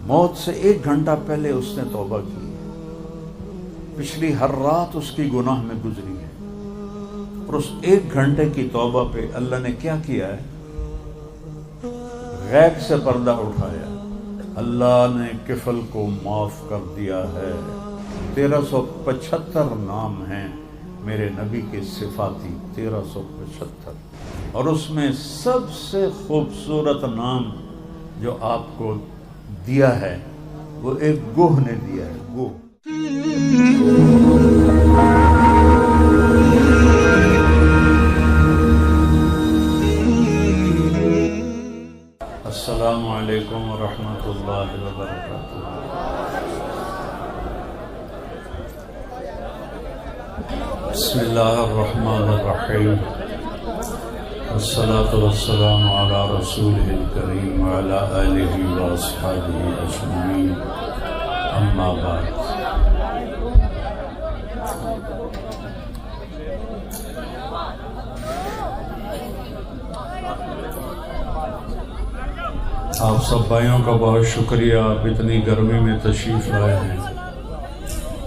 موت سے 1 گھنٹہ پہلے اس نے توبہ کی ہے، پچھلی ہر رات اس کی گناہ میں گزری ہے، اور اس 1 گھنٹے کی توبہ پہ اللہ نے کیا کیا ہے؟ غیب سے پردہ اٹھایا، اللہ نے کفل کو معاف کر دیا ہے۔ 1375 نام ہیں میرے نبی کے صفاتی، 1375، اور اس میں سب سے خوبصورت نام جو آپ کو دیا ہے وہ ایک گوہ نے دیا ہے، گوہ۔ السلام علیکم ورحمۃ اللہ وبرکاتہ۔ بسم اللہ الرحمن الرحیم، والصلاة والسلام علی رسولہ الکریم وعلی آلہ واصحابہ اجمعین، اما بعد۔ آپ سب بھائیوں کا بہت شکریہ، آپ اتنی گرمی میں تشریف لائے ہیں۔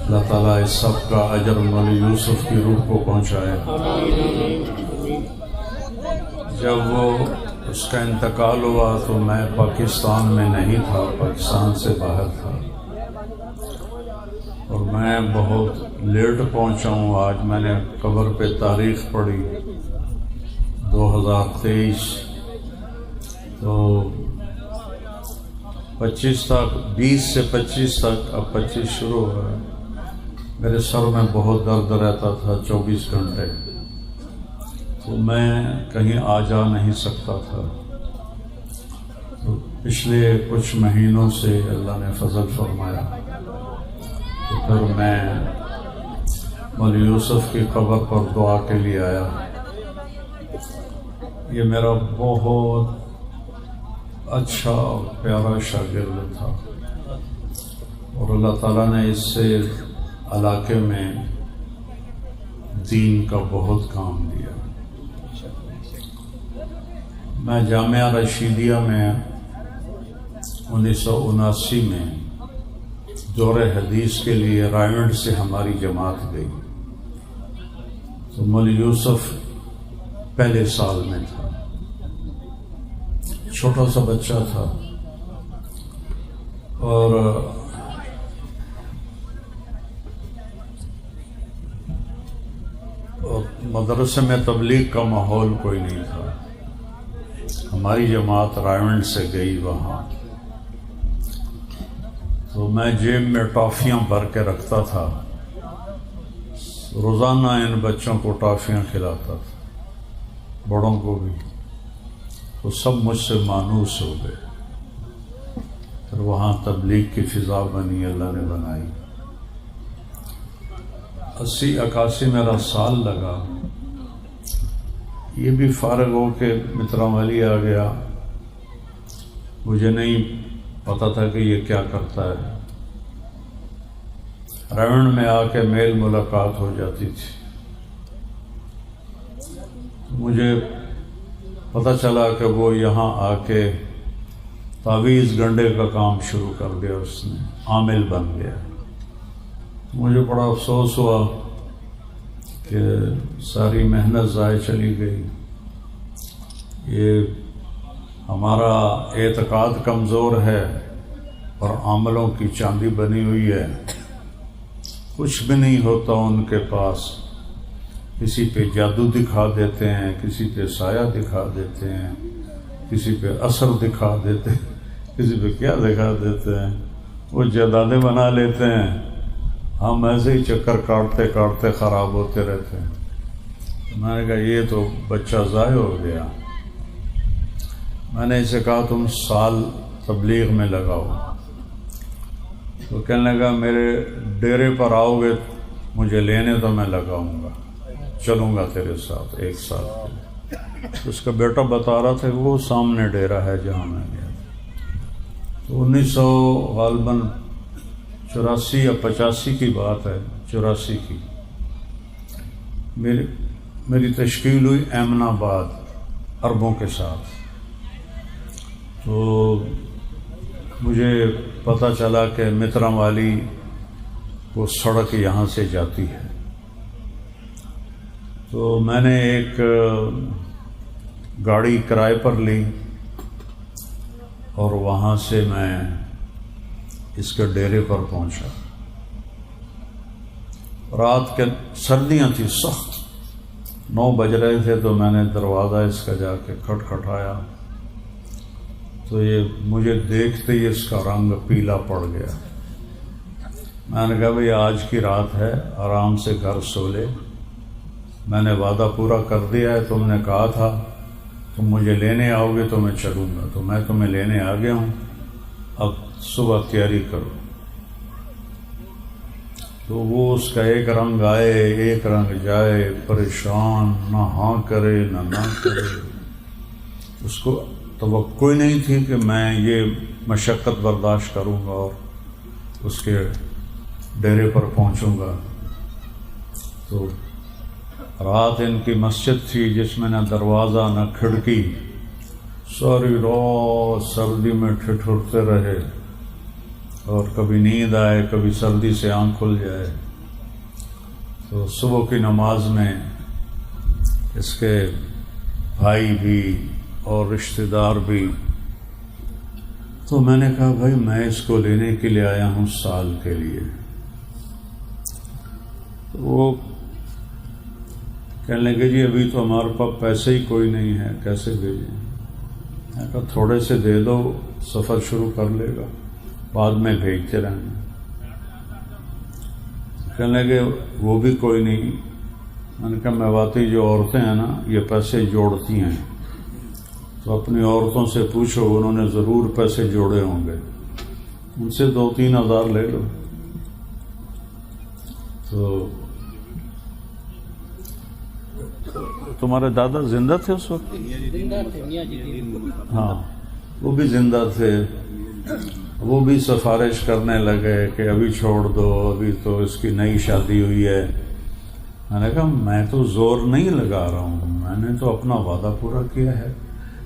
اللہ تعالیٰ اس سب کا اجر مولانا یوسف کی روح کو پہنچائے۔ جب اس کا انتقال ہوا تو میں پاکستان میں نہیں تھا، پاکستان سے باہر تھا، اور میں بہت لیٹ پہنچا ہوں۔ آج میں نے قبر پہ تاریخ پڑھی 2023، تو 25 تک، 20 سے 25 تک، اب 25 شروع ہوا ہے۔ میرے سر میں بہت درد رہتا تھا 24 گھنٹے، تو میں کہیں آ جا نہیں سکتا تھا۔ تو پچھلے کچھ مہینوں سے اللہ نے فضل فرمایا، تو پھر میں مولانا یوسف کی قبر پر دعا کے لیے آیا۔ یہ میرا بہت اچھا اور پیارا شاگرد تھا، اور اللہ تعالیٰ نے اس سے علاقے میں دین کا بہت کام دیا۔ میں جامعہ رشیدیہ میں 1979 میں دور حدیث کے لیے رائیونڈ سے ہماری جماعت گئی، تو مولانا یوسف پہلے سال میں تھا، چھوٹا سا بچہ تھا، اور مدرسے میں تبلیغ کا ماحول کوئی نہیں تھا۔ ہماری جماعت رائیونڈ سے گئی وہاں، تو میں جیب میں ٹافیاں بھر کے رکھتا تھا، روزانہ ان بچوں کو ٹافیاں کھلاتا تھا، بڑوں کو بھی۔ تو سب مجھ سے مانوس ہو گئے۔ پھر وہاں تبلیغ کی فضا بنی، اللہ نے بنائی۔ 80-81 میرا سال لگا، یہ بھی فارغ ہو کے متراوالی آ گیا۔ مجھے نہیں پتا تھا کہ یہ کیا کرتا ہے۔ رائیونڈ میں آ کے میل ملاقات ہو جاتی تھی۔ مجھے پتہ چلا کہ وہ یہاں آ کے تعویذ گنڈے کا کام شروع کر دیا، اس نے عامل بن گیا۔ مجھے بڑا افسوس ہوا کہ ساری محنت ضائع چلی گئی۔ یہ ہمارا اعتقاد کمزور ہے اور عملوں کی چاندی بنی ہوئی ہے، کچھ بھی نہیں ہوتا ان کے پاس۔ کسی پہ جادو دکھا دیتے ہیں، کسی پہ سایہ دکھا دیتے ہیں، کسی پہ اثر دکھا دیتے ہیں، کسی پہ کیا دکھا دیتے ہیں، وہ جائیدادیں بنا لیتے ہیں، ہم ایسے ہی چکر کاٹتے کاٹتے خراب ہوتے رہتے ہیں۔ میں نے کہا یہ تو بچہ ضائع ہو گیا۔ میں نے اسے کہا تم سال تبلیغ میں لگاؤ، تو کہنے لگا میرے ڈیرے پر آؤ گے مجھے لینے تو میں لگاؤں گا، چلوں گا تیرے ساتھ 1 سال کے لیے۔ اس کا بیٹا بتا رہا تھا کہ وہ سامنے ڈیرا ہے جہاں میں گیا۔ تو 1900 غالباً 84 یا 85 کی بات ہے، 84 کی میری تشکیل ہوئی ایمن آباد عربوں کے ساتھ۔ تو مجھے پتہ چلا کہ مترم والی وہ سڑک یہاں سے جاتی ہے، تو میں نے ایک گاڑی کرائے پر لی اور وہاں سے میں اس کے ڈیرے پر پہنچا۔ رات کے سردیاں تھی سخت، 9 بج رہے تھے، تو میں نے دروازہ اس کا جا کے کھٹکھٹایا تو یہ مجھے دیکھتے ہی اس کا رنگ پیلا پڑ گیا۔ میں نے کہا بھئی آج کی رات ہے، آرام سے گھر سو لے، میں نے وعدہ پورا کر دیا ہے، تم نے کہا تھا تم مجھے لینے آؤ گے تو میں چلوں گا، تو میں تمہیں لینے آ گیا ہوں، اب صبح تیاری کرو۔ تو وہ اس کا ایک رنگ آئے ایک رنگ جائے، پریشان، نہ ہاں کرے نہ کرے۔ اس کو توقع ہی نہیں تھی کہ میں یہ مشقت برداشت کروں گا اور اس کے ڈیرے پر پہنچوں گا۔ تو رات ان کی مسجد تھی جس میں نہ دروازہ نہ کھڑکی، ساری رات سردی میں ٹھٹھرتے رہے، اور کبھی نیند آئے کبھی سردی سے آنکھ کھل جائے۔ تو صبح کی نماز میں اس کے بھائی بھی اور رشتہ دار بھی، تو میں نے کہا بھائی میں اس کو لینے کے لیے آیا ہوں سال کے لیے۔ تو وہ کہنے لگے جی ابھی تو ہمارے پاس پیسے ہی کوئی نہیں ہے، کیسے بھیجیں؟ میں کہا تھوڑے سے دے دو، سفر شروع کر لے گا، بعد میں بھیجتے رہیں گے۔ کہنے لگے وہ بھی کوئی نہیں۔ میں نے کہا میواتی جو عورتیں ہیں نا یہ پیسے جوڑتی ہیں، تو اپنی عورتوں سے پوچھو، انہوں نے ضرور پیسے جوڑے ہوں گے، ان سے 2-3 ہزار لے لو۔ تو تمہارے دادا زندہ تھے اس وقت؟ ہاں وہ بھی زندہ تھے۔ وہ بھی سفارش کرنے لگے کہ ابھی چھوڑ دو، ابھی تو اس کی نئی شادی ہوئی ہے۔ میں نے کہا میں تو زور نہیں لگا رہا ہوں، میں نے تو اپنا وعدہ پورا کیا ہے،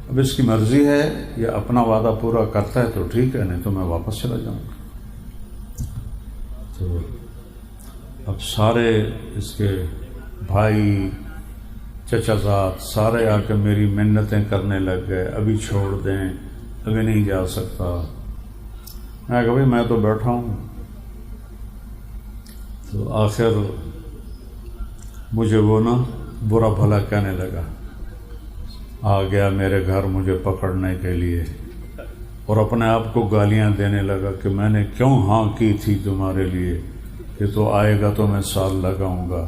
اب اس کی مرضی ہے، یا اپنا وعدہ پورا کرتا ہے تو ٹھیک ہے، نہیں تو میں واپس چلا جاؤں گا۔ تو اب سارے اس کے بھائی چچا زاد سارے آ کے میری منتیں کرنے لگ گئے، ابھی چھوڑ دیں، ابھی نہیں جا سکتا۔ میں کہا بھائی میں تو بیٹھا ہوں۔ تو آخر مجھے وہ نا برا بھلا کہنے لگا، آ گیا میرے گھر مجھے پکڑنے کے لیے، اور اپنے آپ کو گالیاں دینے لگا کہ میں نے کیوں ہاں کی تھی تمہارے لیے، کہ تو آئے گا تو میں سال لگاؤں گا،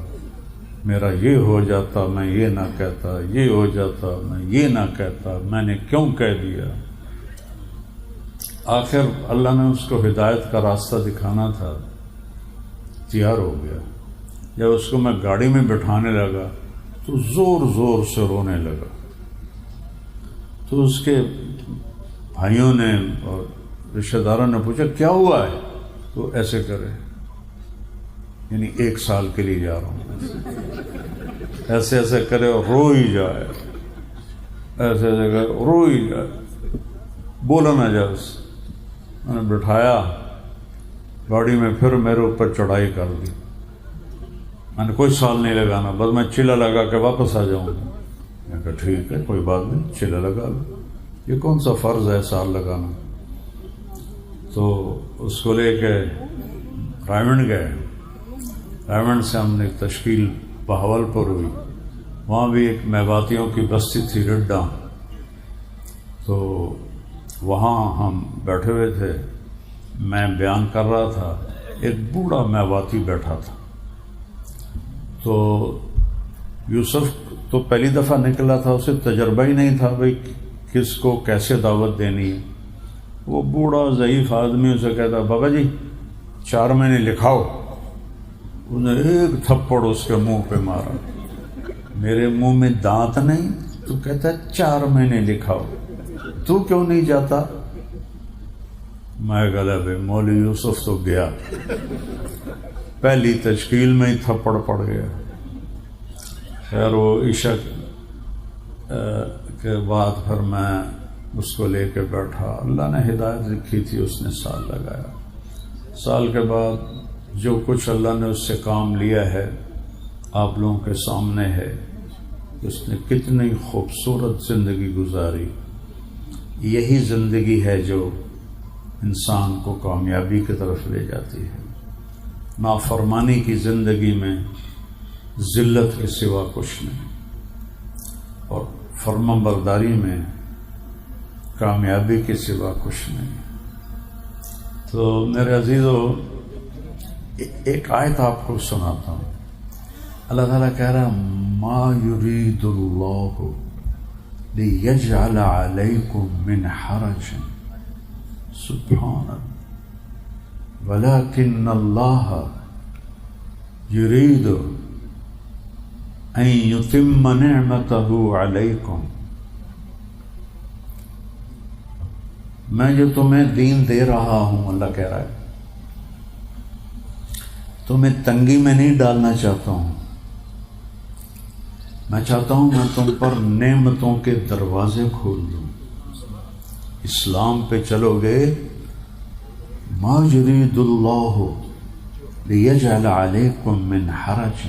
میرا یہ ہو جاتا میں یہ نہ کہتا، یہ ہو جاتا میں یہ نہ کہتا، میں نے کیوں کہہ دیا۔ آخر اللہ نے اس کو ہدایت کا راستہ دکھانا تھا، تیار ہو گیا۔ جب اس کو میں گاڑی میں بٹھانے لگا تو زور زور سے رونے لگا۔ تو اس کے بھائیوں نے اور رشتہ داروں نے پوچھا کیا ہوا ہے؟ تو ایسے کرے، یعنی 1 سال کے لیے جا رہا ہوں، ایسے ایسے کرے اور رو ہی جائے، ایسے ایسے کرے رو ہی جائے، بولا نہ جائے۔ میں نے بٹھایا گاڑی میں، پھر میرے اوپر چڑھائی کر دی۔ میں نے کوئی سال نہیں لگانا، بس میں چلا لگا کے واپس آ جاؤں گا۔ میں کہا ٹھیک ہے کوئی بات نہیں، چلا لگا لو، یہ کون سا فرض ہے سال لگانا۔ تو اس کو لے کے رائمنڈ گئے، رائمنڈ سے ہم نے تشکیل بہاولپور ہوئی، وہاں بھی ایک میواتیوں کی بستی تھی رڈا، تو وہاں ہم بیٹھے ہوئے تھے، میں بیان کر رہا تھا، ایک بوڑھا میواتی بیٹھا تھا۔ تو یوسف تو پہلی دفعہ نکلا تھا، اسے تجربہ ہی نہیں تھا بھائی کس کو کیسے دعوت دینی ہے۔ وہ بوڑھا ضعیف آدمی اسے کہتا بابا جی 4 مہینے لکھاؤ۔ انہیں ایک تھپڑ اس کے منہ پہ مارا، میرے منہ میں دانت نہیں، تو کہتا ہے 4 مہینے لکھاؤ، تو کیوں نہیں جاتا؟ میں کہا بھائی مولوی یوسف تو گیا، پہلی تشکیل میں ہی تھپڑ پڑ گیا۔ خیر وہ عشاء کے بعد پھر میں اس کو لے کے بیٹھا، اللہ نے ہدایت لکھی تھی، اس نے سال لگایا۔ سال کے بعد جو کچھ اللہ نے اس سے کام لیا ہے آپ لوگوں کے سامنے ہے، اس نے کتنی خوبصورت زندگی گزاری۔ یہی زندگی ہے جو انسان کو کامیابی کی طرف لے جاتی ہے۔ نافرمانی کی زندگی میں ذلت کے سوا کچھ نہیں، اور فرمانبرداری میں کامیابی کے سوا کچھ نہیں۔ تو میرے عزیزو، ایک آیت آپ کو سناتا ہوں۔ اللہ تعالیٰ کہہ رہا ہے ما یرید اللہ لیجعل علیکم من حرج سبحانہ ولکن اللہ یرید ان یتم نعمتہ علیکم۔ میں جو تمہیں دین دے رہا ہوں، اللہ کہہ رہا ہے، تمہیں تنگی میں نہیں ڈالنا چاہتا ہوں، میں چاہتا ہوں میں تم پر نعمتوں کے دروازے کھول دوں۔ اسلام پہ چلو گے، ما یرید اللہ لیجعل علیکم من حرج،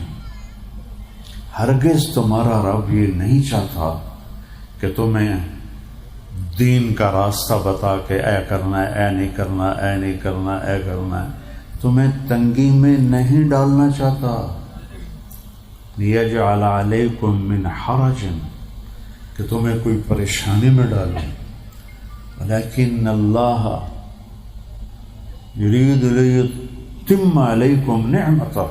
ہرگز تمہارا رب یہ نہیں چاہتا کہ تمہیں دین کا راستہ بتا کے اے کرنا ہے، اے نہیں کرنا، اے نہیں کرنا، اے کرنا ہے، تمہیں تنگی میں نہیں ڈالنا چاہتا۔ لیجعل علیکم من حرج، کہ تمہیں کوئی پریشانی میں ڈالے، لیکن اللہ یرید لیتم علیکم نعمتہ،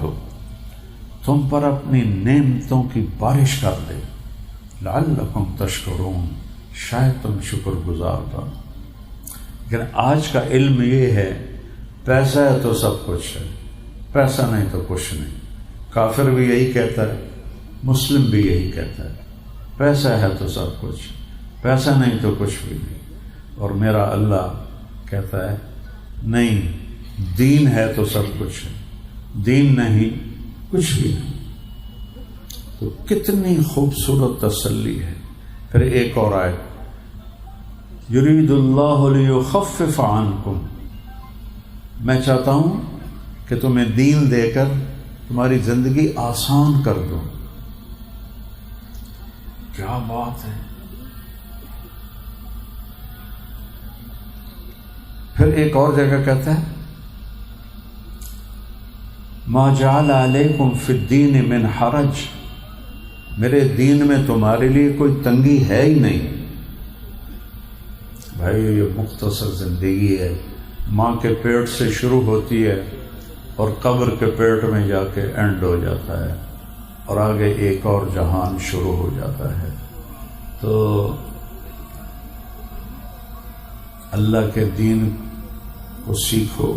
تم پر اپنی نعمتوں کی بارش کر دے، لعلکم تشکرون، شاید تم شکر گزار بنو۔ لیکن آج کا علم یہ ہے، پیسہ ہے تو سب کچھ ہے، پیسہ نہیں تو کچھ نہیں۔ کافر بھی یہی کہتا ہے، مسلم بھی یہی کہتا ہے، پیسہ ہے تو سب کچھ، پیسہ نہیں تو کچھ بھی نہیں۔ اور میرا اللہ کہتا ہے نہیں، دین ہے تو سب کچھ ہے، دین نہیں کچھ بھی نہیں۔ تو کتنی خوبصورت تسلی ہے۔ پھر ایک اور آیت، یرید اللہ لیخفف عنکم، میں چاہتا ہوں کہ تمہیں دین دے کر تمہاری زندگی آسان کر دو۔ کیا بات ہے۔ پھر ایک اور جگہ کہتا ہے ما جعل علیکم فی الدین من حرج، میرے دین میں تمہارے لیے کوئی تنگی ہے ہی نہیں۔ بھائی یہ مختصر زندگی ہے، ماں کے پیٹ سے شروع ہوتی ہے اور قبر کے پیٹ میں جا کے اینڈ ہو جاتا ہے، اور آگے ایک اور جہان شروع ہو جاتا ہے۔ تو اللہ کے دین کو سیکھو،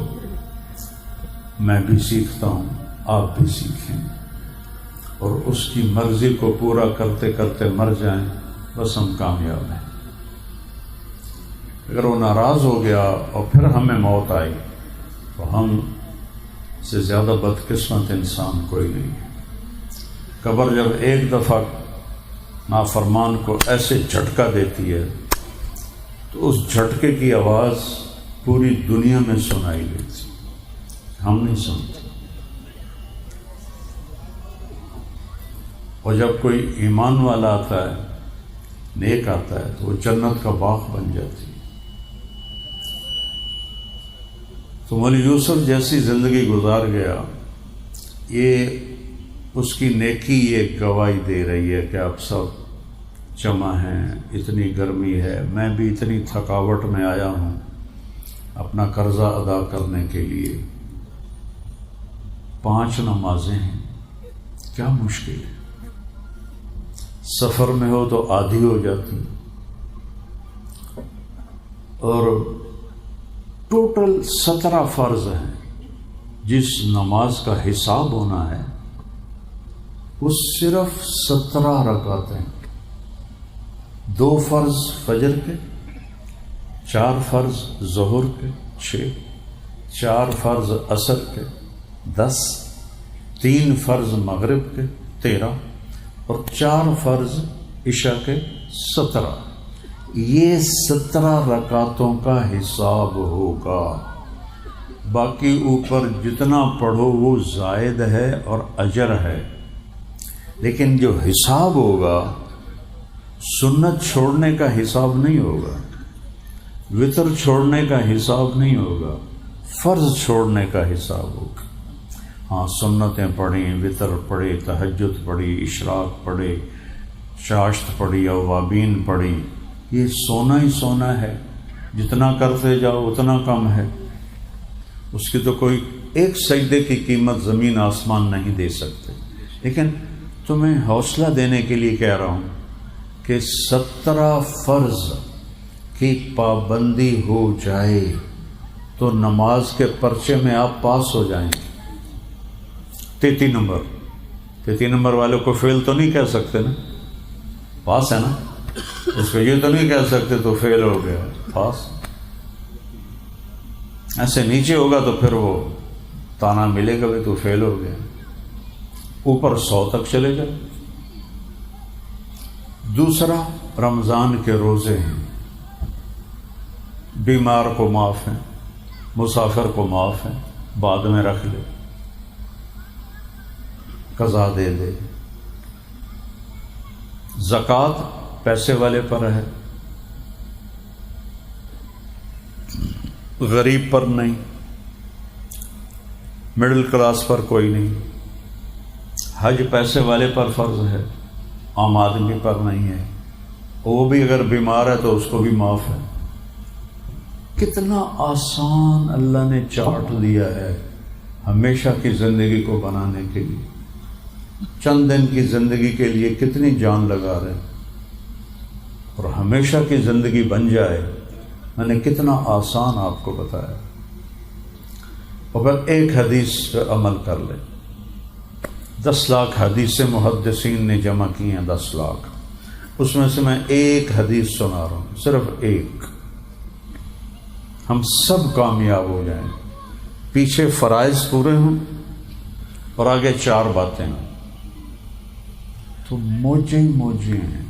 میں بھی سیکھتا ہوں، آپ بھی سیکھیں، اور اس کی مرضی کو پورا کرتے کرتے مر جائیں، بس ہم کامیاب ہیں۔ اگر وہ ناراض ہو گیا اور پھر ہمیں موت آئی تو ہم سے زیادہ بدقسمت انسان کوئی نہیں ہے۔ قبر جب ایک دفعہ نافرمان کو ایسے جھٹکا دیتی ہے تو اس جھٹکے کی آواز پوری دنیا میں سنائی دیتی، ہم نہیں سنتے۔ اور جب کوئی ایمان والا آتا ہے، نیک آتا ہے، تو وہ جنت کا باغ بن جاتی ہے۔ تو مولانا یوسف جیسی زندگی گزار گیا، یہ اس کی نیکی یہ گواہی دے رہی ہے کہ آپ سب جمع ہیں، اتنی گرمی ہے، میں بھی اتنی تھکاوٹ میں آیا ہوں اپنا قرضہ ادا کرنے کے لیے۔ 5 نمازیں ہیں، کیا مشکل ہے۔ سفر میں ہو تو آدھی ہو جاتی، اور ٹوٹل 17 فرض ہیں۔ جس نماز کا حساب ہونا ہے وہ صرف 17 رکعتیں، 2 فرض فجر کے، 4 فرض ظہر کے 6، 4 فرض عصر کے 10، 3 فرض مغرب کے 13، اور 4 فرض عشاء کے 17۔ یہ 17 رکعتوں کا حساب ہوگا، باقی اوپر جتنا پڑھو وہ زائد ہے اور اجر ہے، لیکن جو حساب ہوگا سنت چھوڑنے کا حساب نہیں ہوگا، وطر چھوڑنے کا حساب نہیں ہوگا، فرض چھوڑنے کا حساب ہوگا۔ ہاں سنتیں پڑھیں، وطر پڑھے، تہجد پڑھی، اشراق پڑھے، چاشت پڑھی، اوابین پڑھی، یہ سونا ہی سونا ہے، جتنا کرتے جاؤ اتنا کم ہے، اس کی تو کوئی ایک سجدے کی قیمت زمین آسمان نہیں دے سکتے۔ لیکن تمہیں حوصلہ دینے کے لیے کہہ رہا ہوں کہ 17 فرض کی پابندی ہو جائے تو نماز کے پرچے میں آپ پاس ہو جائیں گے۔ 33 نمبر والے کو فیل تو نہیں کہہ سکتے نا، پاس ہے نا، اس کو یہ تو نہیں کہہ سکتے تو فیل ہو گیا، پاس۔ ایسے نیچے ہوگا تو پھر وہ تانا ملے گا بھی تو فیل ہو گیا، اوپر 100 تک چلے جائے۔ دوسرا رمضان کے روزے ہیں، بیمار کو معاف ہیں، مسافر کو معاف ہیں، بعد میں رکھ لے، قضا دے دے۔ زکوٰۃ پیسے والے پر ہے، غریب پر نہیں، مڈل کلاس پر کوئی نہیں۔ حج پیسے والے پر فرض ہے، عام آدمی پر نہیں ہے، وہ بھی اگر بیمار ہے تو اس کو بھی معاف ہے۔ کتنا آسان اللہ نے چارٹ دیا ہے ہمیشہ کی زندگی کو بنانے کے لیے۔ چند دن کی زندگی کے لیے کتنی جان لگا رہے ہیں، اور ہمیشہ کی زندگی بن جائے، میں نے کتنا آسان آپ کو بتایا۔ اور پھر ایک حدیث پہ عمل کر لیں۔ 10 لاکھ حدیثیں محدثین نے جمع کی ہیں، 10 لاکھ، اس میں سے میں ایک حدیث سنا رہا ہوں، صرف ایک، ہم سب کامیاب ہو جائیں، پیچھے فرائض پورے ہوں اور آگے 4 باتیں ہوں، تو موجے ہی موجے ہیں۔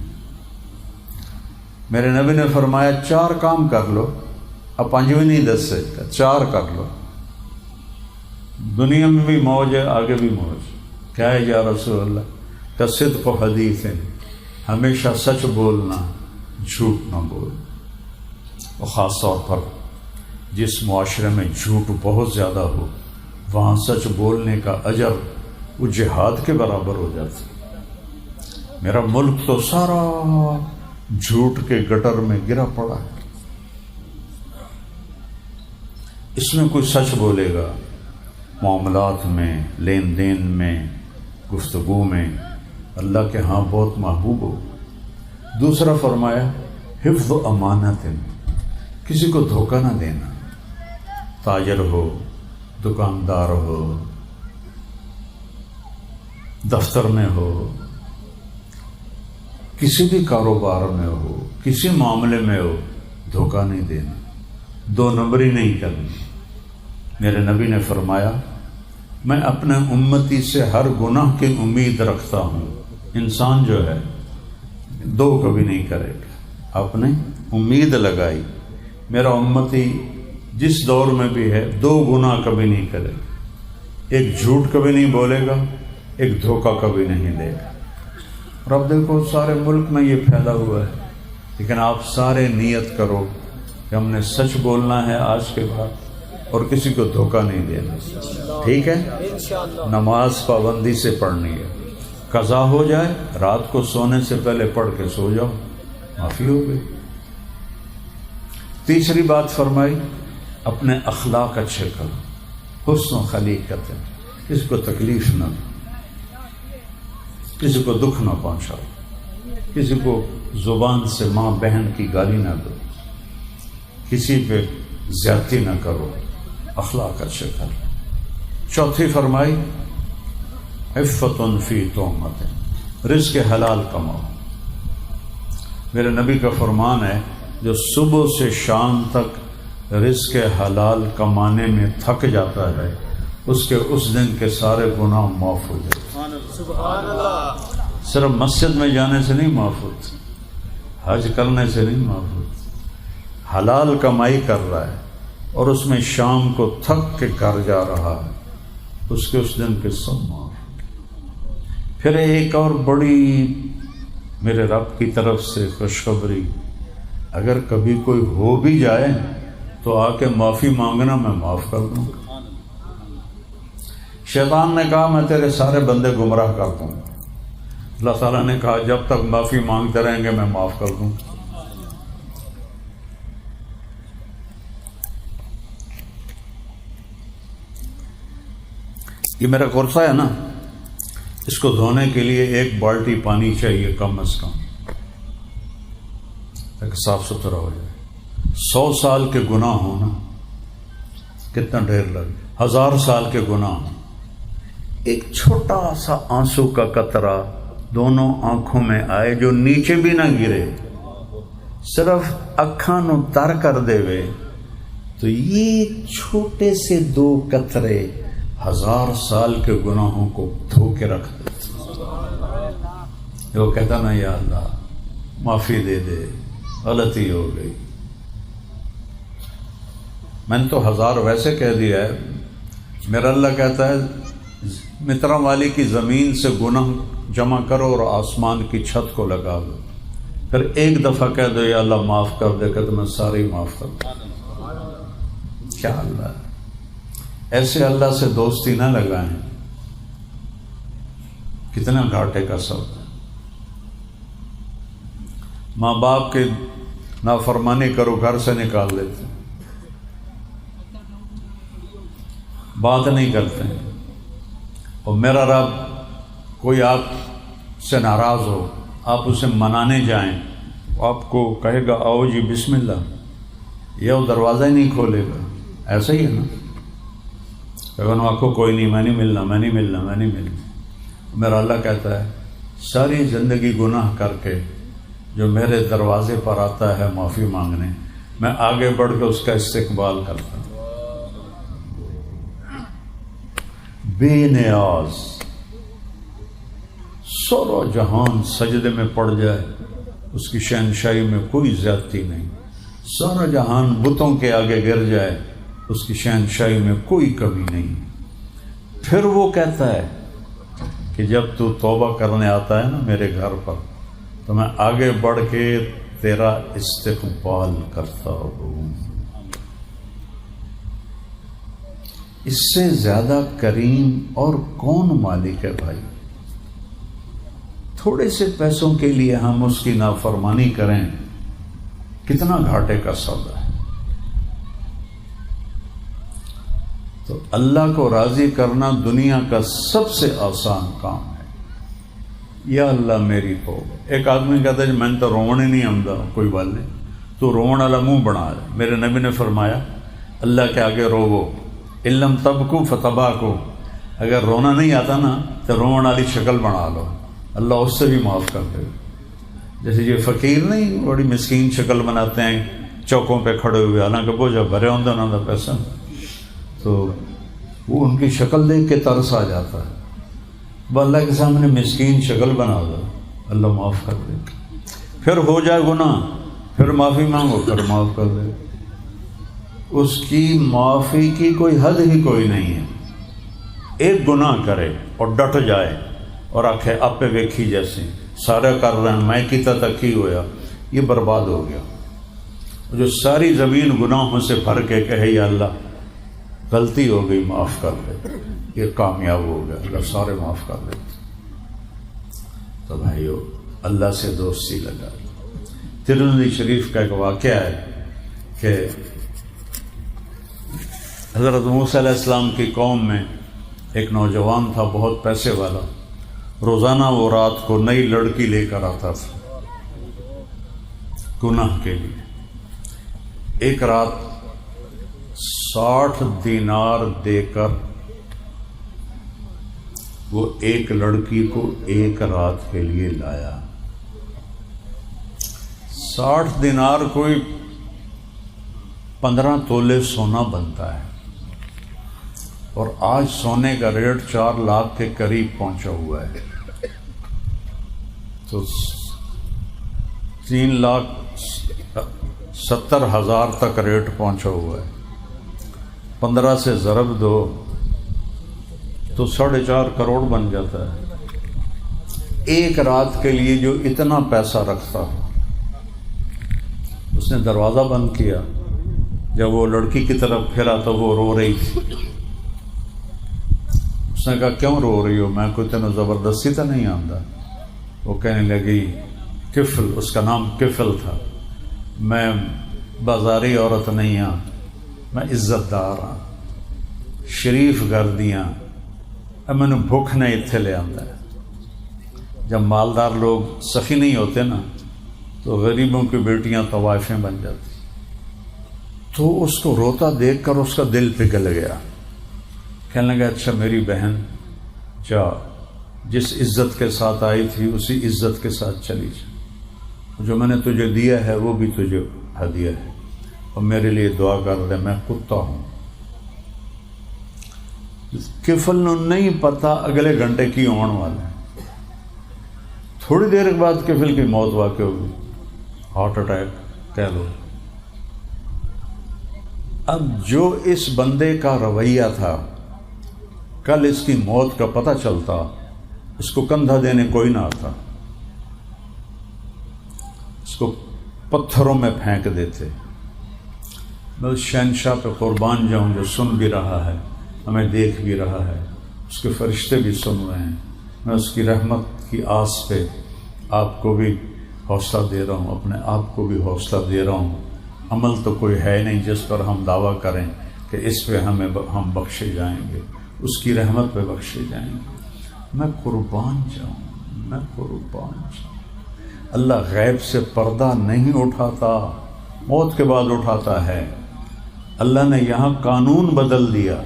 میرے نبی نے فرمایا 4 کام کر لو، اب 5ویں نہیں 10 سے 4 کر لو، دنیا میں بھی موج ہے، آگے بھی موج۔ کیا ہے یا رسول اللہ؟ کہ صدق و حدیث ہے، ہمیشہ سچ بولنا، جھوٹ نہ بول۔ اور خاص طور پر جس معاشرے میں جھوٹ بہت زیادہ ہو، وہاں سچ بولنے کا اجر وہ جہاد کے برابر ہو جاتا۔ میرا ملک تو سارا جھوٹ کے گٹر میں گرا پڑا ہے، اس میں کوئی سچ بولے گا، معاملات میں، لین دین میں، گفتگو میں، اللہ کے ہاں بہت محبوب ہو۔ دوسرا فرمایا حفظ و امانت، کسی کو دھوکہ نہ دینا، تاجر ہو، دکاندار ہو، دفتر میں ہو، کسی بھی کاروبار میں ہو، کسی معاملے میں ہو، دھوکہ نہیں دینا، 2 نمبری نہیں کرنی۔ میرے نبی نے فرمایا میں اپنے امتی سے ہر گناہ کی امید رکھتا ہوں۔ انسان جو ہے 2 کبھی نہیں کرے گا، آپ نے امید لگائی میرا امتی جس دور میں بھی ہے 2 گناہ کبھی نہیں کرے گا، ایک جھوٹ کبھی نہیں بولے گا، ایک دھوکہ کبھی نہیں دے گا۔ اور اب دیکھو سارے ملک میں یہ پھیلا ہوا ہے، لیکن آپ سارے نیت کرو کہ ہم نے سچ بولنا ہے آج کے بعد، اور کسی کو دھوکہ نہیں دینا، ٹھیک ہے؟ نماز پابندی سے پڑھنی ہے، قضا ہو جائے رات کو سونے سے پہلے پڑھ کے سو جاؤ، معافی ہو گئی۔ تیسری بات فرمائی اپنے اخلاق اچھے کرو، حسن و خلیقت، کسی کو تکلیف نہ دو، کسی کو دکھ نہ پہنچاؤ، کسی کو زبان سے ماں بہن کی گالی نہ دو، کسی پہ زیادتی نہ کرو، اخلاق اچھے کرو۔ چوتھی فرمائی عفت فی تہمت، رزق حلال کماؤ۔ میرے نبی کا فرمان ہے جو صبح سے شام تک رزق حلال کمانے میں تھک جاتا ہے، اس کے اس دن کے سارے گناہ معاف ہو جاتے۔ سبحان اللہ۔ صرف مسجد میں جانے سے نہیں معاف ہوتے، حج کرنے سے نہیں معاف ہوتے، حلال کمائی کر رہا ہے اور اس میں شام کو تھک کے گھر جا رہا ہے، اس کے اس دن کے سب معاف۔ پھر ایک اور بڑی میرے رب کی طرف سے خوشخبری، اگر کبھی کوئی ہو بھی جائے تو آ کے معافی مانگنا، میں معاف کر دوں گا۔ شیطان نے کہا میں تیرے سارے بندے گمراہ کر دوں گا، اللہ تعالیٰ نے کہا جب تک معافی مانگتے رہیں گے میں معاف کر دوں گا۔ یہ میرا کرسا ہے نا، اس کو دھونے کے لیے 1 بالٹی پانی چاہیے کم از کم، تاکہ صاف ستھرا ہو جائے۔ 100 سال کے گناہ ہونا کتنا ڈھیر لگے، 1000 سال کے گناہ ہوں، ایک چھوٹا سا آنسو کا قطرہ دونوں آنکھوں میں آئے جو نیچے بھی نہ گرے، صرف اکھاں نو تر کر دے وے، تو یہ چھوٹے سے 2 قطرے 1000 سال کے گناہوں کو دھو کے رکھ دیتے۔ وہ کہتا نا یا اللہ معافی دے دے، غلطی ہو گئی، میں نے تو 1000 ویسے کہہ دیا ہے، میرا اللہ کہتا ہے مترا والی کی زمین سے گناہ جمع کرو اور آسمان کی چھت کو لگا دو، پھر ایک دفعہ کہہ دو یا اللہ معاف کر دے، کہ تمہیں سارے معاف کر دوں۔ کیا اللہ ہے، ایسے اللہ سے دوستی نہ لگائیں، کتنا گھاٹے کا سبب ہے۔ ماں باپ کی نافرمانی کرو گھر سے نکال دیتے، بات نہیں کرتے ہیں، اور میرا رب کوئی آپ سے ناراض ہو، آپ اسے منانے جائیں، آپ کو کہے گا آؤ جی بسم اللہ، یہ وہ دروازہ ہی نہیں کھولے گا، ایسا ہی ہے نا، اگر آپ کو کوئی نہیں، میں نہیں ملنا، میں نہیں ملنا، میں نہیں ملنا۔ میرا اللہ کہتا ہے ساری زندگی گناہ کر کے جو میرے دروازے پر آتا ہے معافی مانگنے، میں آگے بڑھ کے اس کا استقبال کرتا ہوں، بے نیاز، سارا جہان سجدے میں پڑ جائے، اس کی شہنشاہی میں کوئی زیادتی نہیں، سارا جہان بتوں کے آگے گر جائے، اس کی شہنشاہی میں کوئی کمی نہیں۔ پھر وہ کہتا ہے کہ جب تو توبہ کرنے آتا ہے نا میرے گھر پر، تو میں آگے بڑھ کے تیرا استقبال کرتا ہوں۔ اس سے زیادہ کریم اور کون مالک ہے بھائی؟ تھوڑے سے پیسوں کے لیے ہم اس کی نافرمانی کریں، کتنا گھاٹے کا سودا ہے۔ تو اللہ کو راضی کرنا دنیا کا سب سے آسان کام ہے۔ یا اللہ میری توبہ۔ ایک آدمی کہتا ہے میں نے تو رونے نہیں آمدا، کوئی بات نہیں، تو رونے والا منہ بنا ہے۔ میرے نبی نے فرمایا اللہ کے آگے روو، علم تبکو فتباکو، اگر رونا نہیں آتا نا تو رونے والی شکل بنا لو، اللہ اس سے بھی معاف کر دے۔ جیسے یہ فقیر نہیں بڑی مسکین شکل بناتے ہیں چوکوں پہ کھڑے ہوئے، حالانکہ وہ جب بھرے ہوتے ہیں انہوں نے پیسہ، تو وہ ان کی شکل دیکھ کے ترس آ جاتا ہے، وہ اللہ کے سامنے مسکین شکل بنا دو، اللہ معاف کر دے۔ پھر ہو جائے گناہ، پھر معافی مانگو، پھر معاف کر دے۔ اس کی معافی کی کوئی حد ہی کوئی نہیں ہے۔ ایک گناہ کرے اور ڈٹ جائے اور آکھے آپ پہ ویکھی جیسے سارے کر رہے ہیں، میں کیتا تک ہی ہویا، یہ برباد ہو گیا۔ جو ساری زمین گناہوں سے بھر کے کہے یا اللہ غلطی ہو گئی معاف کر دے، یہ کامیاب ہو گیا، اللہ سارے معاف کر دیتے۔ تو بھائیو اللہ سے دوستی لگا۔ ترمذی شریف کا ایک واقعہ ہے کہ حضرت موسیٰ علیہ السلام کی قوم میں ایک نوجوان تھا بہت پیسے والا، روزانہ وہ رات کو نئی لڑکی لے کر آتا تھا گناہ کے لیے۔ ایک رات 60 دینار دے کر وہ ایک لڑکی کو ایک رات کے لیے لایا۔ 60 دینار کوئی 15 تولے سونا بنتا ہے، اور آج سونے کا ریٹ 4 لاکھ کے قریب پہنچا ہوا ہے، تو 3 لاکھ 70,000 تک ریٹ پہنچا ہوا ہے. 15 سے ضرب دو تو 4.5 کروڑ بن جاتا ہے. ایک رات کے لیے جو اتنا پیسہ رکھتا ہو، اس نے دروازہ بند کیا. جب وہ لڑکی کی طرف پھرا تو وہ رو رہی تھی. اس نے کہا کیوں رو رہی ہو؟ میں کوئی تینوں زبردستی تو نہیں آندا. وہ کہنے لگی کفل، اس کا نام کفل تھا، میں بازاری عورت نہیں ہاں، میں عزت دار ہاں، شریف گھر دیاں، میں نے بھوک نہیں اتھے لے آندا ہے. جب مالدار لوگ سخی نہیں ہوتے نا تو غریبوں کی بیٹیاں طوائفیں بن جاتی. تو اس کو روتا دیکھ کر اس کا دل پگھل گیا. کہنے لگا اچھا میری بہن جا، جس عزت کے ساتھ آئی تھی اسی عزت کے ساتھ چلی جا. جو میں نے تجھے دیا ہے وہ بھی تجھے ہدیہ ہے، اور میرے لیے دعا کر دے، میں کتا ہوں. کفل نو نہیں پتا اگلے گھنٹے کی آن والا ہے. تھوڑی دیر کے بعد کفل کی موت واقع ہوگی، ہارٹ اٹیک کہہ لو. اب جو اس بندے کا رویہ تھا، کل اس کی موت کا پتہ چلتا، اس کو کندھا دینے کوئی نہ آتا، اس کو پتھروں میں پھینک دیتے. میں اس شہنشاہ پہ قربان جاؤں جو سن بھی رہا ہے، ہمیں دیکھ بھی رہا ہے، اس کے فرشتے بھی سن رہے ہیں. میں اس کی رحمت کی آس پہ آپ کو بھی حوصلہ دے رہا ہوں، اپنے آپ کو بھی حوصلہ دے رہا ہوں. عمل تو کوئی ہے نہیں جس پر ہم دعویٰ کریں کہ اس پہ ہم بخشے جائیں گے، اس کی رحمت پہ بخشے جائیں گے. میں قربان جاؤں، میں قربان جاؤں. اللہ غیب سے پردہ نہیں اٹھاتا، موت کے بعد اٹھاتا ہے. اللہ نے یہاں قانون بدل دیا.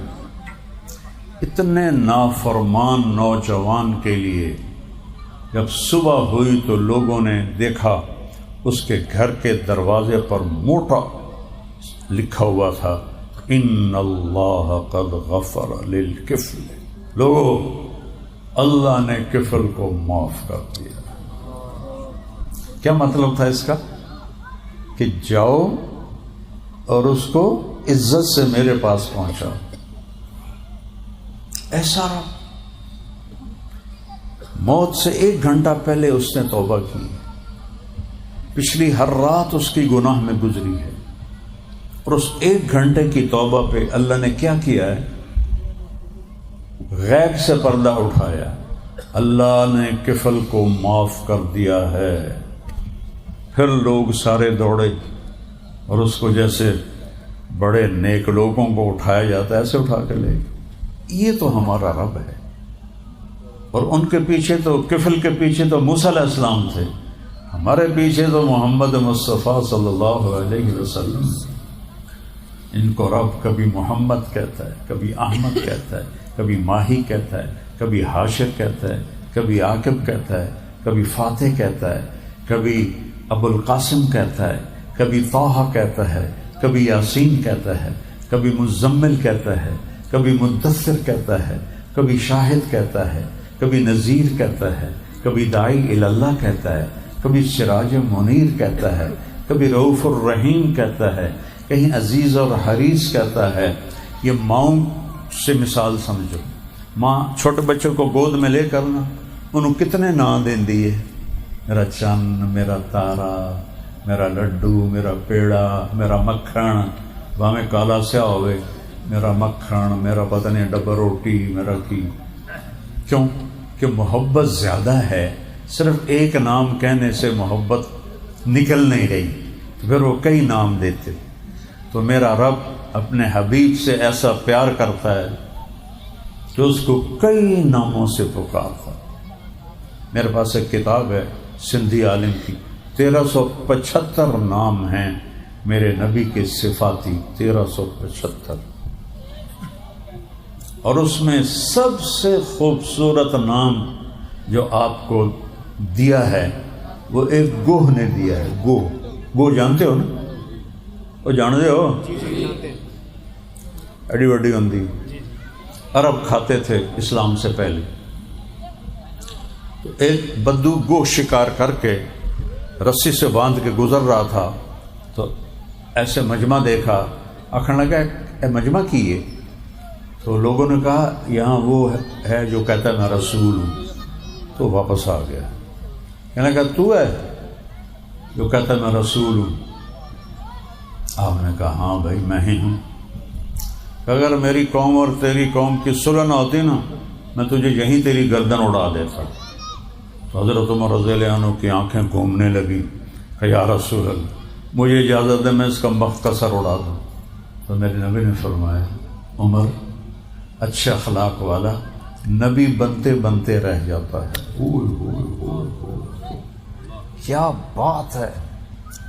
اتنے نافرمان نوجوان کے لیے جب صبح ہوئی تو لوگوں نے دیکھا اس کے گھر کے دروازے پر موٹا لکھا ہوا تھا ان اللہ قد غفر للکفل. لوگوں، اللہ نے کفل کو معاف کر دیا. کیا مطلب تھا اس کا؟ کہ جاؤ اور اس کو عزت سے میرے پاس پہنچاؤ. ایسا موت سے 1 گھنٹہ پہلے اس نے توبہ کی. پچھلی ہر رات اس کی گناہ میں گزری ہے، اور اس 1 گھنٹے کی توبہ پہ اللہ نے کیا کیا ہے؟ غیب سے پردہ اٹھایا. اللہ نے کفل کو معاف کر دیا ہے. پھر لوگ سارے دوڑے اور اس کو جیسے بڑے نیک لوگوں کو اٹھایا جاتا ہے ایسے اٹھا کے لے. یہ تو ہمارا رب ہے. اور ان کے پیچھے تو، کفل کے پیچھے تو موسیٰ علیہ السلام تھے، ہمارے پیچھے تو محمد مصطفیٰ صلی اللہ علیہ وسلم. ان کو رب کبھی محمد کہتا ہے، کبھی احمد کہتا ہے، کبھی ماہی کہتا ہے، کبھی حاشر کہتا ہے، کبھی عاقب کہتا ہے، کبھی فاتح کہتا ہے، کبھی ابو القاسم کہتا ہے، کبھی طٰہٰ کہتا ہے، کبھی یاسین کہتا ہے، کبھی مزمل کہتا ہے، کبھی مدثر کہتا ہے، کبھی شاہد کہتا ہے، کبھی نذیر کہتا ہے، کبھی داعی الی اللہ کہتا ہے، کبھی سراج منیر کہتا ہے، کبھی رؤوف الرحیم کہتا ہے، کہیں عزیز اور حریص کہتا ہے. یہ ماؤں سے مثال سمجھو. ماں چھوٹے بچوں کو گود میں لے کر نا انہوں کتنے نام دین دیے، میرا چند، میرا تارا، میرا لڈو، میرا پیڑا، میرا مکھن، باہیں کالا سیا ہوئے، میرا مکھن، میرا پتہ نہیں ڈبہ روٹی، میرا کی. کیوں کہ محبت زیادہ ہے. صرف ایک نام کہنے سے محبت نکل نہیں رہی، پھر وہ کئی نام دیتے. تو میرا رب اپنے حبیب سے ایسا پیار کرتا ہے کہ اس کو کئی ناموں سے پکارتا. میرے پاس ایک کتاب ہے سندھی عالم کی، 1375 نام ہیں میرے نبی کے صفاتی، 1375. اور اس میں سب سے خوبصورت نام جو آپ کو دیا ہے وہ ایک گوہ نے دیا ہے. گوہ جانتے ہو نا؟ وہ جانتے ہو؟ ایڈی وڈی ہوندی، عرب کھاتے تھے اسلام سے پہلے. تو ایک بدو گوہ شکار کر کے رسی سے باندھ کے گزر رہا تھا، تو ایسے مجمع دیکھا، آخر لگا اے مجمع کی ہے؟ تو لوگوں نے کہا یہاں وہ ہے جو کہتا ہے میں رسول ہوں. تو واپس آ گیا. کہنے لگا تو ہے جو کہتا ہے میں رسول ہوں؟ آپ نے کہا ہاں بھائی میں ہی ہوں. اگر میری قوم اور تیری قوم کی صلح نہ ہوتی نا، میں تجھے یہیں تیری گردن اڑا دیتا. تو حضرت عمر رضی اللہ عنہ کی آنکھیں گھومنے لگی کہ یا رسول اللہ مجھے اجازت ہے میں اس کا مختصر اڑا دوں. تو میرے نبی نے فرمایا عمر اچھے اخلاق والا نبی بنتے بنتے رہ جاتا ہے. کیا بات ہے!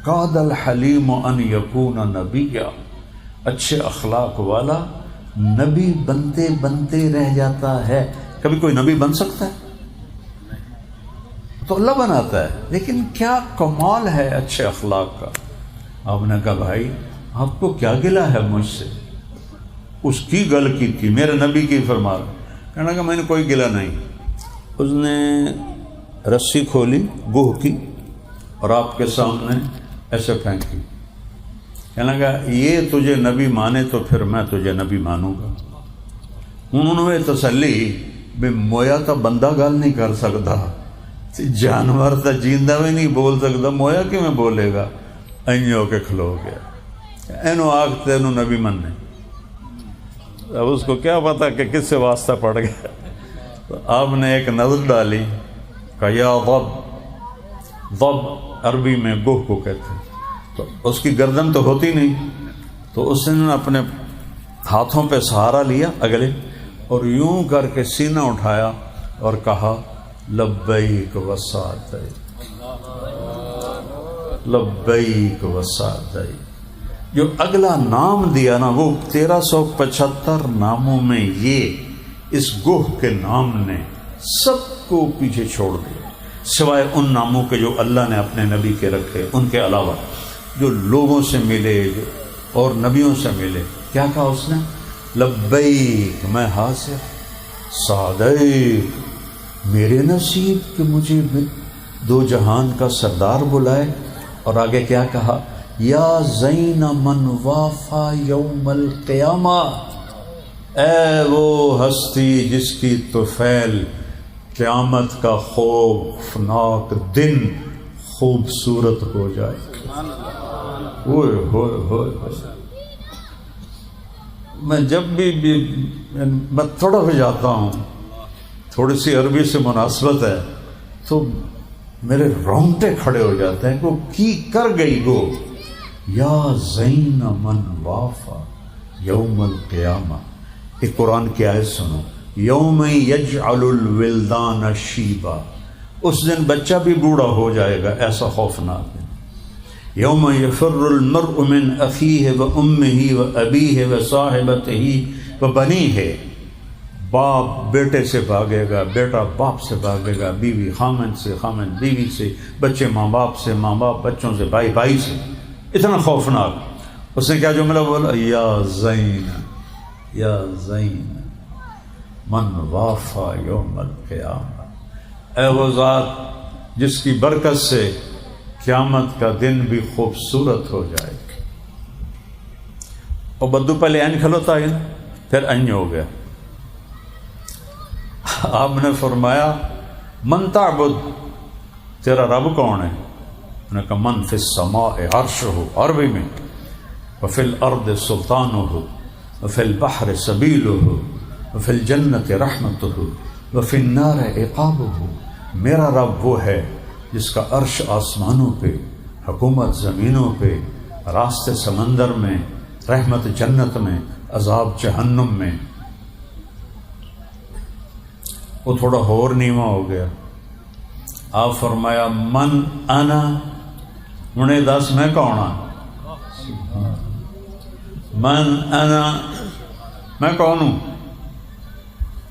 قاد الحلیم ان یکون نبیا، اچھے اخلاق والا نبی بنتے بنتے رہ جاتا ہے. کبھی کوئی نبی بن سکتا ہے؟ تو اللہ بناتا ہے. لیکن کیا کمال ہے اچھے اخلاق کا. آپ نے کہا بھائی آپ کو کیا گلا ہے مجھ سے؟ اس کی گل کی تھی، میرے نبی کی فرما رہا. کہنے لگا میں نے کوئی گلا نہیں. اس نے رسی کھولی گوہ کی اور آپ کے سامنے ایسے پھینکی. کہنے لگا یہ تجھے نبی مانے تو پھر میں تجھے نبی مانوں گا. انہوں نے تسلی بھی مویا تو بندہ گل نہیں کر سکتا، جانور تو جیندہ بھی نہیں بول سکتا، مویا کی میں بولے گا. این ہو کے کھلو گیا. اینو آگ تینو نبی مننے. اب اس کو کیا پتا کہ کس سے واسطہ پڑ گیا. تو آپ نے ایک نظر ڈالی کہ یا ضب. ضب عربی میں گوہ کو کہتے ہیں. تو اس کی گردن تو ہوتی نہیں، تو اس نے اپنے ہاتھوں پہ سہارا لیا اگلے اور یوں کر کے سینہ اٹھایا اور کہا لبیک وسعدیک، لبیک وسعدیک. جو اگلا نام دیا نا وہ 1375 ناموں میں یہ اس گوہ کے نام نے سب کو پیچھے چھوڑ دیا، سوائے ان ناموں کے جو اللہ نے اپنے نبی کے رکھے. ان کے علاوہ جو لوگوں سے ملے جو اور نبیوں سے ملے، کیا کہا اس نے؟ لبیک میں حاضر، سعدیک میرے نصیب کہ مجھے دو جہان کا سردار بلائے. اور آگے کیا کہا؟ یا زین من وافا یوم القیامہ، اے وہ ہستی جس کی طفیل قیامت کا خوفناک دن خوبصورت ہو جائے. ہوئے ہوئے ہوئے ہوئے. میں جب بھی میں تھوڑا ہو جاتا ہوں، تھوڑی سی عربی سے مناسبت ہے تو میرے رونگٹے کھڑے ہو جاتے ہیں کہ کی کر گئی گو. یا زین من وافا یوم القیامہ. ایک قرآن کی آیت سنو، یوم یجعل الولدان شیبا. اس دن بچہ بھی بوڑھا ہو جائے گا، ایسا خوفناک دن. یوم یفر المرء من اخیہ و امہ و ابیہ و صاحبتہ و بنیہ. باپ بیٹے سے بھاگے گا، بیٹا باپ سے بھاگے گا، بیوی خامن سے، خامن بیوی سے، بچے ماں باپ سے، ماں باپ بچوں سے، بھائی بھائی سے. اتنا خوفناک. اس نے کیا جملہ بولا؟ یا زین، یا زین من وافا یوم القیامہ. اے وہ ذات جس کی برکت سے قیامت کا دن بھی خوبصورت ہو جائے گا. اور بدو پہلے این کھلوتا ہے نا، پھر این ہو گیا. آپ نے فرمایا من تعبد، تیرا رب کون ہے؟ انہوں نے کہا من فی السماء عرشہ، عربی میں، وفی الارض سلطانہ، وفی البحر سبیلہ، وفی الجنت رحمتہ، وفی النار عقابہ. میرا رب وہ ہے جس کا عرش آسمانوں پہ، حکومت زمینوں پہ، راستے سمندر میں، رحمت جنت میں، عذاب جہنم میں. وہ تھوڑا اور نیواں ہو گیا. آپ فرمایا من انا، انہیں دس میں کون ہوں؟ من انا، میں کون ہوں؟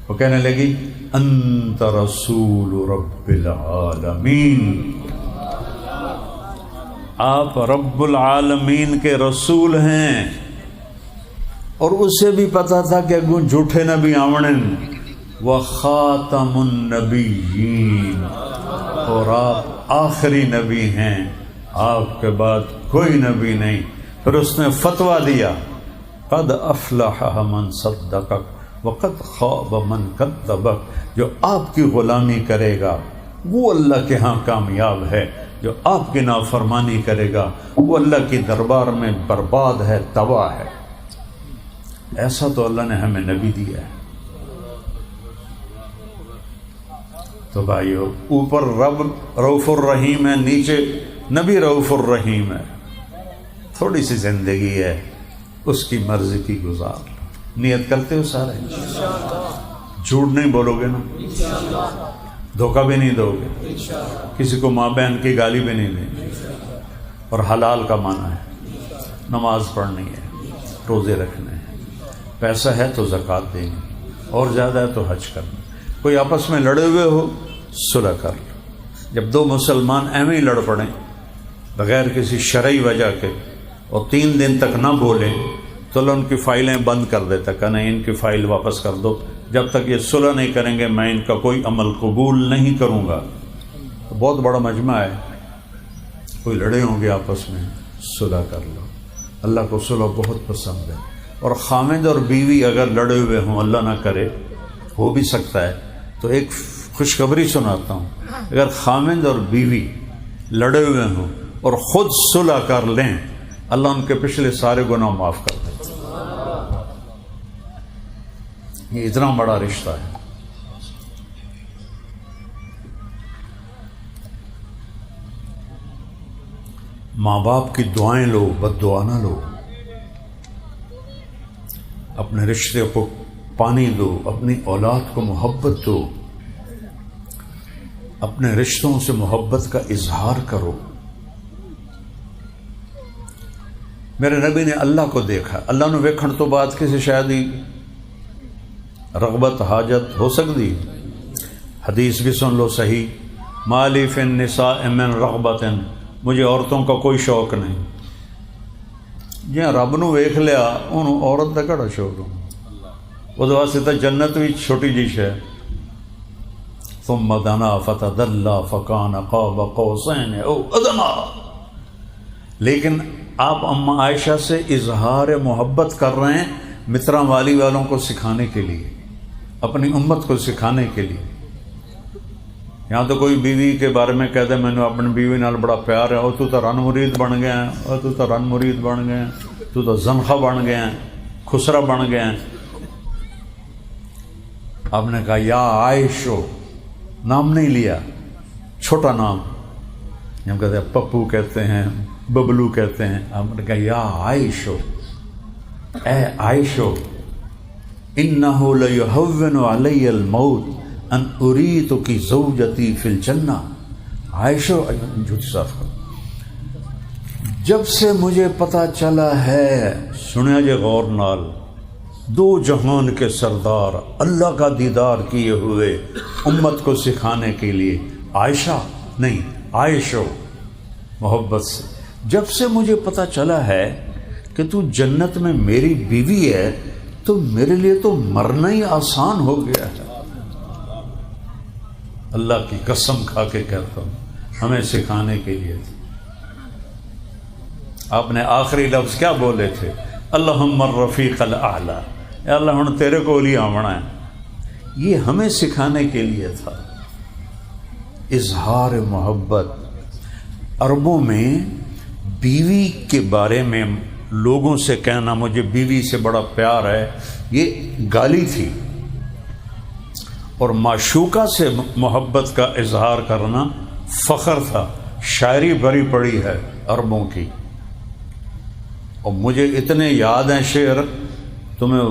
وہ کہنے لگی انت رسول رب العالمین، آپ رب العالمین کے رسول ہیں. اور اسے بھی پتا تھا کہ اگوں جھوٹے نبی آمنن. وخاتم النبیین، اور آپ آخری نبی ہیں، آپ کے بعد کوئی نبی نہیں. پھر اس نے فتویٰ دیا قد افلح من صدقک وقد خاب من کذبک، جو آپ کی غلامی کرے گا وہ اللہ کے ہاں کامیاب ہے، جو آپ کی نافرمانی کرے گا وہ اللہ کی دربار میں برباد ہے، تباہ ہے۔ ایسا تو اللہ نے ہمیں نبی دیا ہے۔ تو بھائیو، اوپر رب رؤوف الرحیم ہے، نیچے نبی رؤوف الرحیم ہے۔ تھوڑی سی زندگی ہے، اس کی مرضی کی گزار۔ نیت کرتے ہو سارے؟ جھوٹ نہیں بولو گے نا، دھوکہ بھی نہیں دو گے، کسی کو ماں بہن کی گالی بھی نہیں دیں گے، اور حلال کا معنی ہے نماز پڑھنی ہے، روزے رکھنے ہیں، پیسہ ہے تو زکوٰۃ دیں گے، اور زیادہ ہے تو حج کرنا۔ کوئی آپس میں لڑے ہوئے ہو، صلح کر لو۔ جب دو مسلمان ایویں ہی لڑ پڑیں بغیر کسی شرعی وجہ کے اور 3 دن تک نہ بولیں تو اللہ ان کی فائلیں بند کر دیتا کہ نہیں، ان کی فائل واپس کر دو، جب تک یہ صلح نہیں کریں گے میں ان کا کوئی عمل قبول نہیں کروں گا۔ تو بہت بڑا مجمع ہے، کوئی لڑے ہوں گے آپس میں، صلح کر لو۔ اللہ کو صلح بہت پسند ہے۔ اور خامد اور بیوی اگر لڑے ہوئے ہوں، اللہ نہ کرے، ہو بھی سکتا ہے، تو ایک خوشخبری سناتا ہوں، اگر خامد اور بیوی لڑے ہوئے ہوں اور خود صلح کر لیں، اللہ ان کے پچھلے سارے گناہ معاف کر دے۔ یہ اتنا بڑا رشتہ ہے۔ ماں باپ کی دعائیں لو، بد دعا نہ لو۔ اپنے رشتے کو پانی دو، اپنی اولاد کو محبت دو، اپنے رشتوں سے محبت کا اظہار کرو۔ میرے نبی نے اللہ کو دیکھا، اللہ نے ویکھن تو بعد کسی شاید ہی رغبت حاجت ہو سکتی؟ حدیث بھی سن لو صحیح، مالی فی النساء من رغبت، مجھے عورتوں کا کوئی شوق نہیں۔ جی رب نو ویکھ لیا انہوں عورت کا کڑا شوق ہو، وہ واسطے تو جنت بھی چھوٹی جی ہے۔ ثم دنا فتدلى فكان قاب قوسين او ادنى، لیکن آپ اما عائشہ سے اظہار محبت کر رہے ہیں مترا والی والوں کو سکھانے کے لیے، اپنی امت کو سکھانے کے لیے۔ یہاں تو کوئی بیوی کے بارے میں کہہ دے میں نے اپنی بیوی نال بڑا پیار ہے، اور تو رن مرید بن گیا ہے، اور تو رن مرید بن گیا ہے، تو زنخہ بن گیا ہے، خسرا بن گیا ہے۔ آپ نے کہا یا عائشو، نام نہیں لیا، چھوٹا نام، ہم کہتے ہیں پپو کہتے ہیں، ببلو کہتے ہیں۔ آپ نے کہا یا عائشو، اے عائشو، انہو لیہون علی الموت ان اریتک زوجتی فی الجنہ۔ عائشو، جھوٹ صاف کرو، جب سے مجھے پتا چلا ہے، سنیا جے غور نال، دو جہان کے سردار اللہ کا دیدار کیے ہوئے امت کو سکھانے کے لیے، عائشہ نہیں عائشو، محبت سے، جب سے مجھے پتا چلا ہے کہ تو جنت میں میری بیوی ہے تو میرے لیے تو مرنا ہی آسان ہو گیا ہے۔ اللہ کی قسم کھا کے کہتا ہوں، ہمیں سکھانے کے لیے تھے۔ آپ نے آخری لفظ کیا بولے تھے؟ اللہم الرفیق الاعلی، اے اللہ ہن تیرے کو لے آونا ہے۔ یہ ہمیں سکھانے کے لیے تھا۔ اظہار محبت۔ عربوں میں بیوی کے بارے میں لوگوں سے کہنا مجھے بیوی سے بڑا پیار ہے، یہ گالی تھی، اور معشوقہ سے محبت کا اظہار کرنا فخر تھا۔ شاعری بھری پڑی ہے عربوں کی، اور مجھے اتنے یاد ہیں شعر، تمہیں